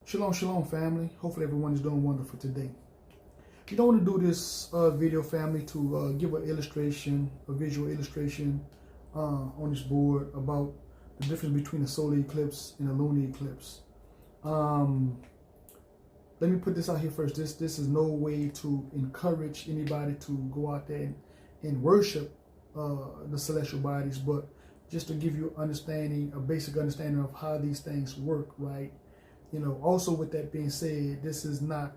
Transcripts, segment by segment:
Shalom, shalom, family. Hopefully everyone is doing wonderful today. You don't want to do this video, family, to give an illustration, a visual illustration on this board about the difference between a solar eclipse and a lunar eclipse. Let me put this out here first. This is no way to encourage anybody to go out there and worship the celestial bodies, but just to give you understanding, a basic understanding of how these things work, right? You know, also with that being said, this is not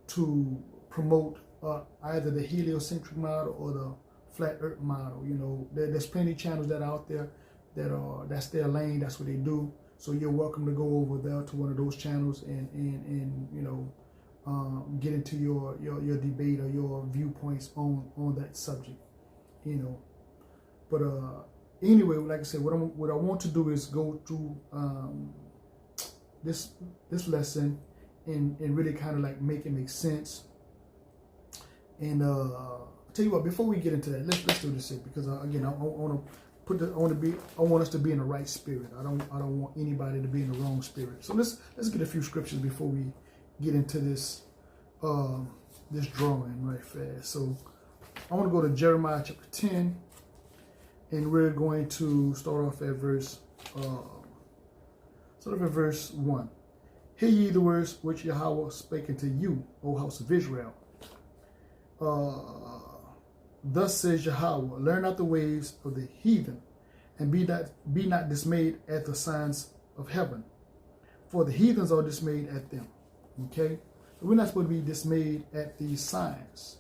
to promote either the heliocentric model or the flat earth model. You know, there's plenty of channels that are out there that's their lane, that's what they do. So you're welcome to go over there to one of those channels and you know, get into your debate or your viewpoints on that subject, you know. But anyway, like I said, what I want to do is go through this lesson and really kind of like make it make sense. And I'll tell you what, before we get into that, let's do this here, because again, I want us to be in the right spirit. I don't want anybody to be in the wrong spirit. So let's get a few scriptures before we get into this this drawing right fast. So I want to go to Jeremiah chapter 10, and we're going to start off at verse 1. Hear ye the words which Yahweh spake unto you, O house of Israel. Thus says Yahweh, learn not the ways of the heathen, and be not dismayed at the signs of heaven, for the heathens are dismayed at them. Okay, we're not supposed to be dismayed at these signs.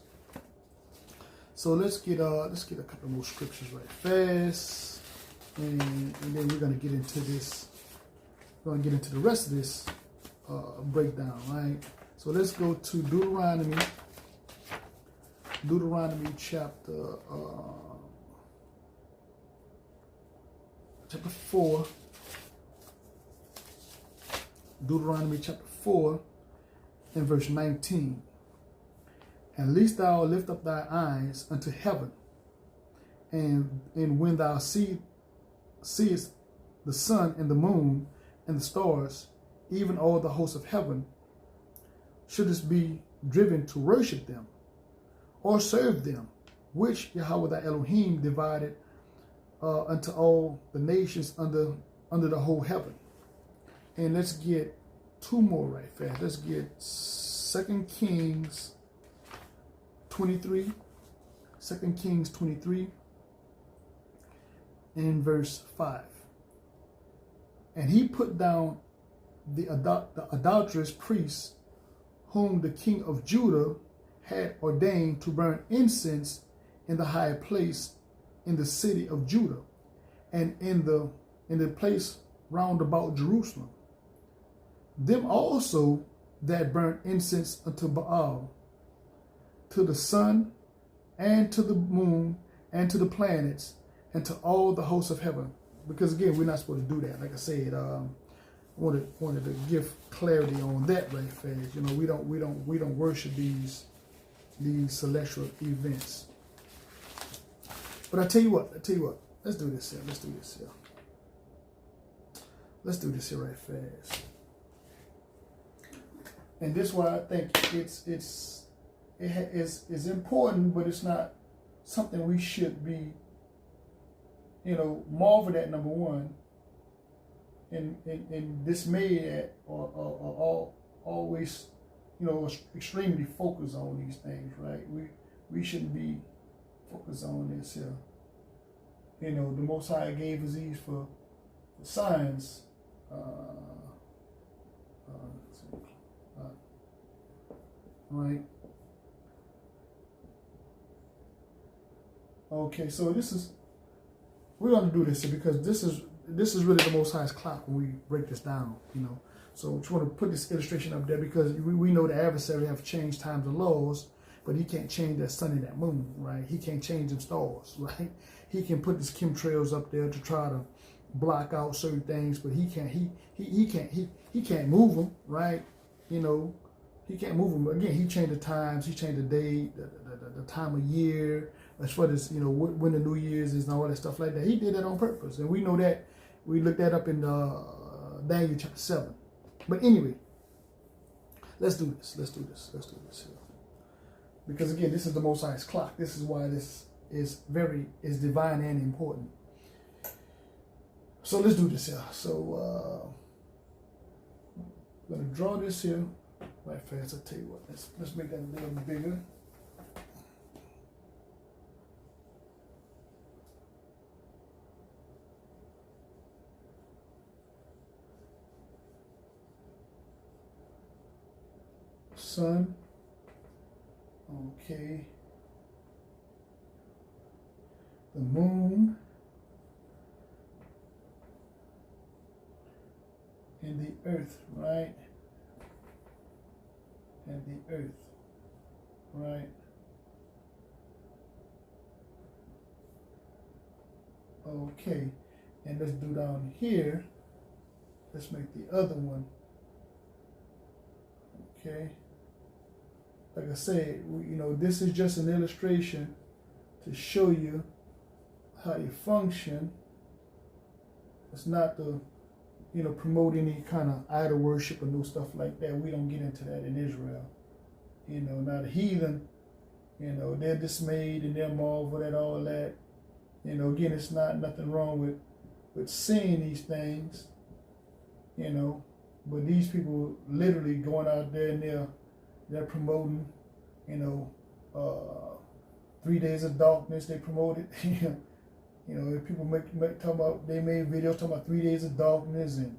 So let's get a couple more scriptures right fast, and then we're gonna get into this. We're gonna get into the rest of this breakdown, right? So let's go to Deuteronomy chapter 4. Deuteronomy chapter 4 and verse 19. And lest thou lift up thy eyes unto heaven, and when thou seest the sun and the moon and the stars, even all the hosts of heaven, shouldest be driven to worship them, or serve them, which Yahweh thy Elohim divided unto all the nations under the whole heaven. And let's get two more right fast. Let's get 2 Kings 23. 2 Kings 23 and verse 5. And he put down the adulterous priests whom the king of Judah had ordained to burn incense in the high place in the city of Judah, and in the place round about Jerusalem. Them also that burnt incense unto Baal, to the sun, and to the moon, and to the planets, and to all the hosts of heaven. Because again, we're not supposed to do that. Like I said, wanted to give clarity on that right fast. You know, we don't worship these celestial events. But I tell you what, let's do this here. Let's do this here right fast. And this is why I think it's important, but it's not something we should be, you know, marveled at, number one, and dismayed at, or always, you know, extremely focused on these things, right? We shouldn't be focused on this here. You know, the Most High gave us these for signs. Right. Okay, so we're gonna do this here because this is really the Most High's clock when we break this down, you know. So I just want to put this illustration up there because we know the adversary have changed times and laws, but he can't change that sun and that moon, right? He can't change them stars, right? He can put these chemtrails up there to try to block out certain things, but he can't move them, right? You know, he can't move them. Again, he changed the times, he changed the day, the time of year, as far as, you know, when the New Year's is and all that stuff like that. He did that on purpose, and we know that. We looked that up in Daniel chapter 7. But anyway, Let's do this. Let's do this. Let's do this here. Because again, this is the Most High's clock. This is why this is divine and important. So let's do this here. So I'm gonna draw this here right fast. I'll tell you what. Let's make that a little bigger. Sun. Okay. The moon. And the earth, right? And the earth, right? Okay. And let's do down here. Let's make the other one. Okay. Like I said, this is just an illustration to show you how you function. It's not to, promote any kind of idol worship or no stuff like that. We don't get into that in Israel. Now the heathen, they're dismayed and they're marveled at all that. Again, it's nothing wrong with seeing these things, but these people literally going out there and they're promoting, 3 days of darkness. They promoted, people talk about, they made videos talking about 3 days of darkness and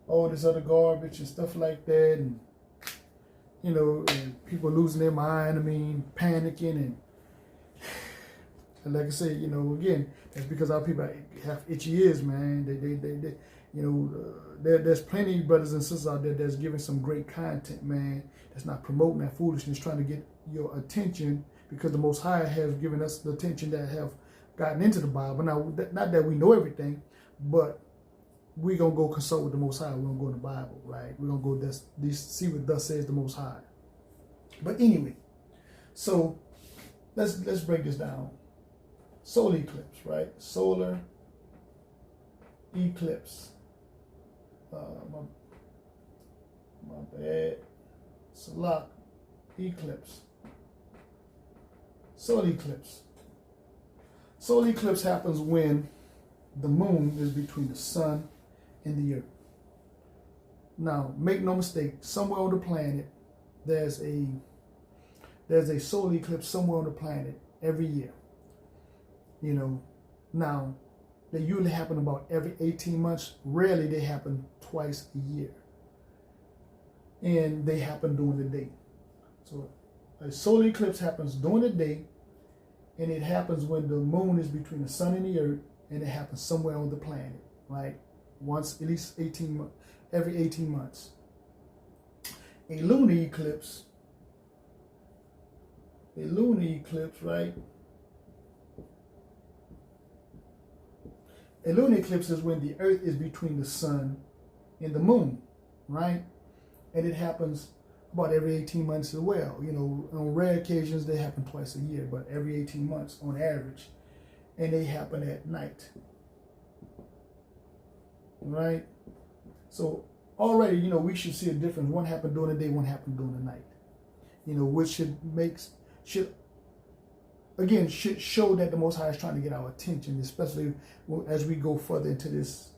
all this other garbage and stuff like that, and and people losing their mind. Panicking and like I say, again, that's because our people have itchy ears, man. There's plenty of brothers and sisters out there that's giving some great content, man. That's not promoting that foolishness, trying to get your attention, because the Most High has given us the attention that have gotten into the Bible. Now, not that we know everything, but we're going to go consult with the Most High. We're going to go in the Bible, right? We're going to go see what thus says the Most High. But anyway, so let's break this down. Solar eclipse, right? Solar eclipse. My bad. Salak eclipse. Solar eclipse. Solar eclipse happens when the moon is between the sun and the earth. Now, make no mistake, somewhere on the planet, there's a solar eclipse somewhere on the planet every year. Now, they usually happen about every 18 months. Rarely they happen twice a year. And they happen during the day. So a solar eclipse happens during the day, and it happens when the moon is between the sun and the earth, and it happens somewhere on the planet, right? Once, at least every 18 months. A lunar eclipse, right? A lunar eclipse is when the earth is between the sun and the moon, right? And it happens about every 18 months as well. On rare occasions, they happen twice a year, but every 18 months on average. And they happen at night, right? So already, we should see a difference. One happened during the day, one happened during the night. Which should show that the Most High is trying to get our attention, especially as we go further into this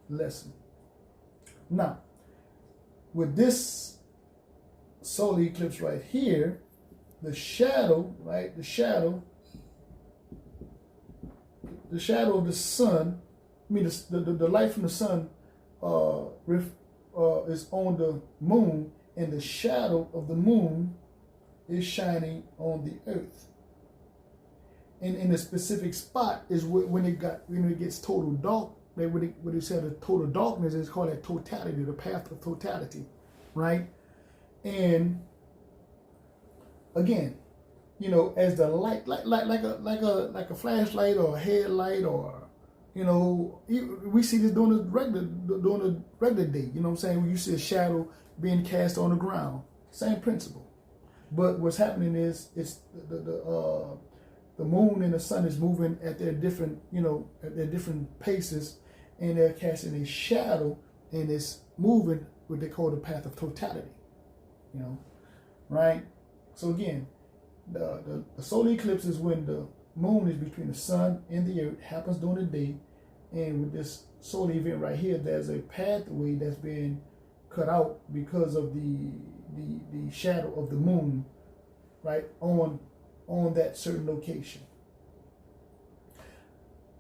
lesson. Now, with this solar eclipse right here, the shadow, right? The shadow of the sun, the light from the sun is on the moon, and the shadow of the moon is shining on the earth. And in a specific spot is when it gets total dark. When they say the total darkness, is called that totality, the path of totality, right? And again, as the light, like a flashlight or a headlight, or we see this during the regular day. You know what I'm saying? When you see a shadow being cast on the ground, same principle. But what's happening is it's the moon and the sun is moving at their different, at their different paces, and they're casting a shadow, and it's moving what they call the path of totality. you know, right? So again, the solar eclipse is when the moon is between the sun and the earth, happens during the day, and with this solar event right here, there's a pathway that's been cut out because of the shadow of the moon, right, on that certain location.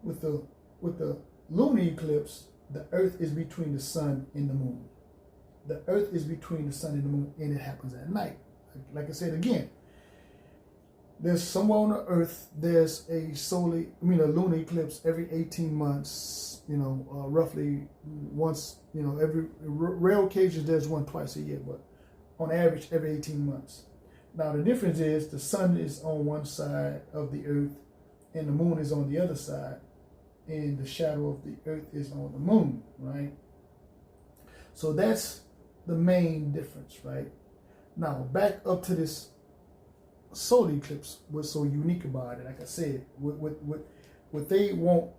With the lunar eclipse, the earth is between the sun and the moon. The earth is between the sun and the moon, and it happens at night. Like I said again, there's somewhere on the earth, there's a lunar eclipse every 18 months, roughly once, every rare occasions there's one twice a year, but on average every 18 months. Now the difference is the sun is on one side of the earth and the moon is on the other side, and the shadow of the earth is on the moon, right? So that's the main difference, right? Now back up to this solar eclipse. What's so unique about it? Like I said, what they want,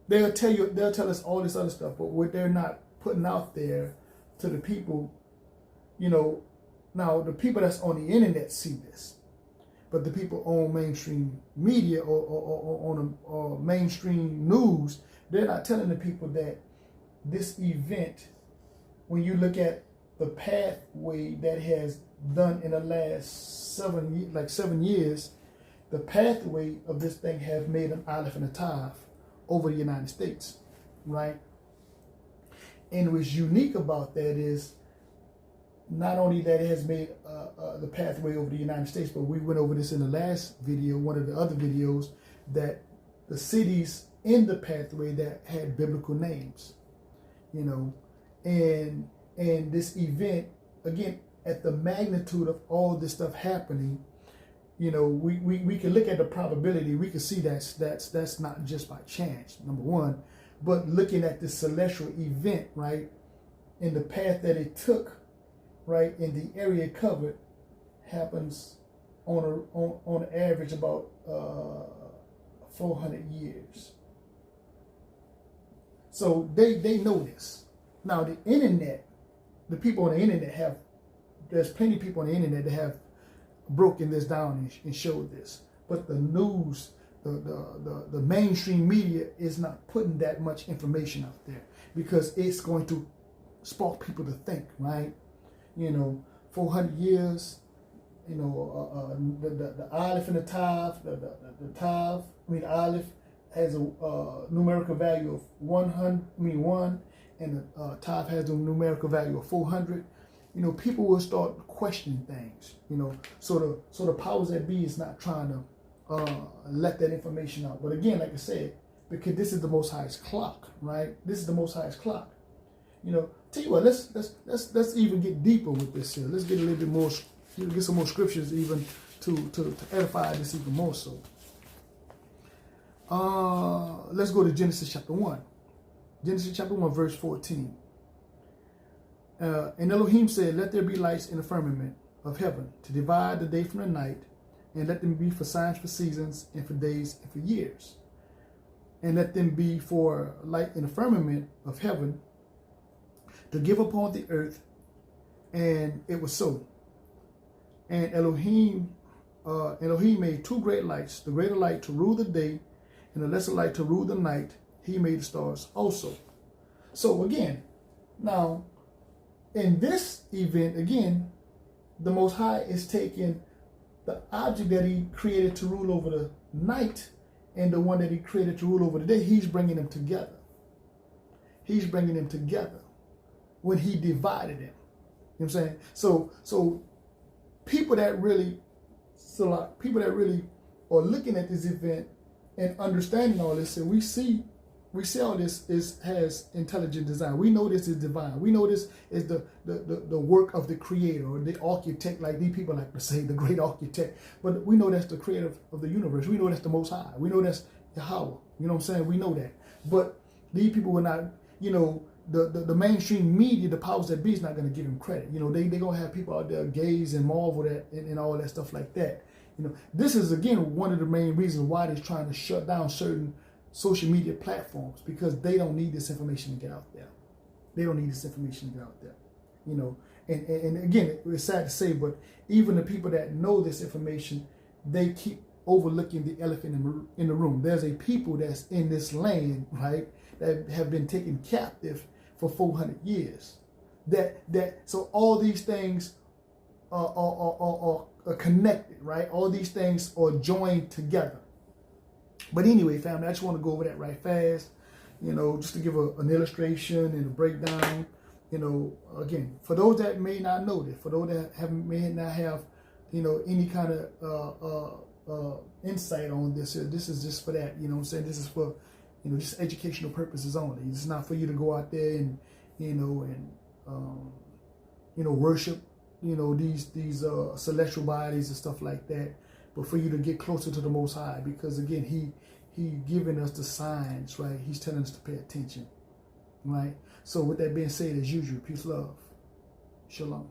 they'll tell us all this other stuff, but what they're not putting out there to the people, now the people that's on the internet see this, but the people on mainstream media or on mainstream news, they're not telling the people that this event, when you look at the pathway that has done in the last 7 years, the pathway of this thing has made an aleph and a tav over the United States, right? And what's unique about that is not only that it has made the pathway over the United States, but we went over this in the last video, one of the other videos, that the cities in the pathway that had biblical names, and this event, again, at the magnitude of all this stuff happening, we can look at the probability. We can see that's not just by chance, number one, but looking at this celestial event, right, and the path that it took, right, in the area covered, happens on average about 400 years. So they know this. Now the internet, the people on the internet there's plenty of people on the internet that have broken this down and showed this. But the news, the mainstream media is not putting that much information out there because it's going to spark people to think, right? 400 years, the aleph and the tav, the aleph has a numerical value of 1, and the tav has a numerical value of 400. People will start questioning things, so the powers that be is not trying to let that information out. But again, like I said, because this is the Most Highest clock, right? This is the Most Highest clock. Tell you what, let's even get deeper with this here. Let's get a little bit more, get some more scriptures even to edify this even more so. Let's go to Genesis chapter 1. Genesis chapter 1, verse 14. And Elohim said, "Let there be lights in the firmament of heaven to divide the day from the night, and let them be for signs, for seasons, and for days, and for years. And let them be for light in the firmament of heaven to give upon the earth." And it was so. And Elohim made two great lights, the greater light to rule the day, and the lesser light to rule the night. He made the stars also. So again, now in this event, again, the Most High is taking the object that he created to rule over the night and the one that he created to rule over the day. He's bringing them together. He's bringing them together when he divided them. You know what I'm saying? So people that really are looking at this event and understanding all this, and we see all this has intelligent design. We know this is divine. We know this is the work of the creator or the architect, like these people like to say, the great architect. But we know that's the creator of the universe. We know that's the Most High. We know that's Yahweh. You know what I'm saying? We know that. But these people were not, the mainstream media, the powers that be, is not going to give him credit. They going to have people out there gaze and marvel at and all that stuff like that. This is, again, one of the main reasons why they're trying to shut down certain social media platforms, because they don't need this information to get out there. They don't need this information to get out there. you know. And again, it's sad to say, but even the people that know this information, they keep overlooking the elephant in the room. There's a people that's in this land, right, that have been taken captive for 400 years. So all these things are connected, right? All these things are joined together. But anyway, family, I just want to go over that right fast, you know, just to give an illustration and a breakdown. You know, again, for those that may not know this, for those that may not have, you know, any kind of insight on this, this is just for that, you know what I'm saying? This is for, you know, just educational purposes only. It's not for you to go out there and, you know, worship, you know, these celestial bodies and stuff like that, but for you to get closer to the Most High, because again, he giving us the signs, right? He's telling us to pay attention, right? So with that being said, as usual, peace, love, shalom.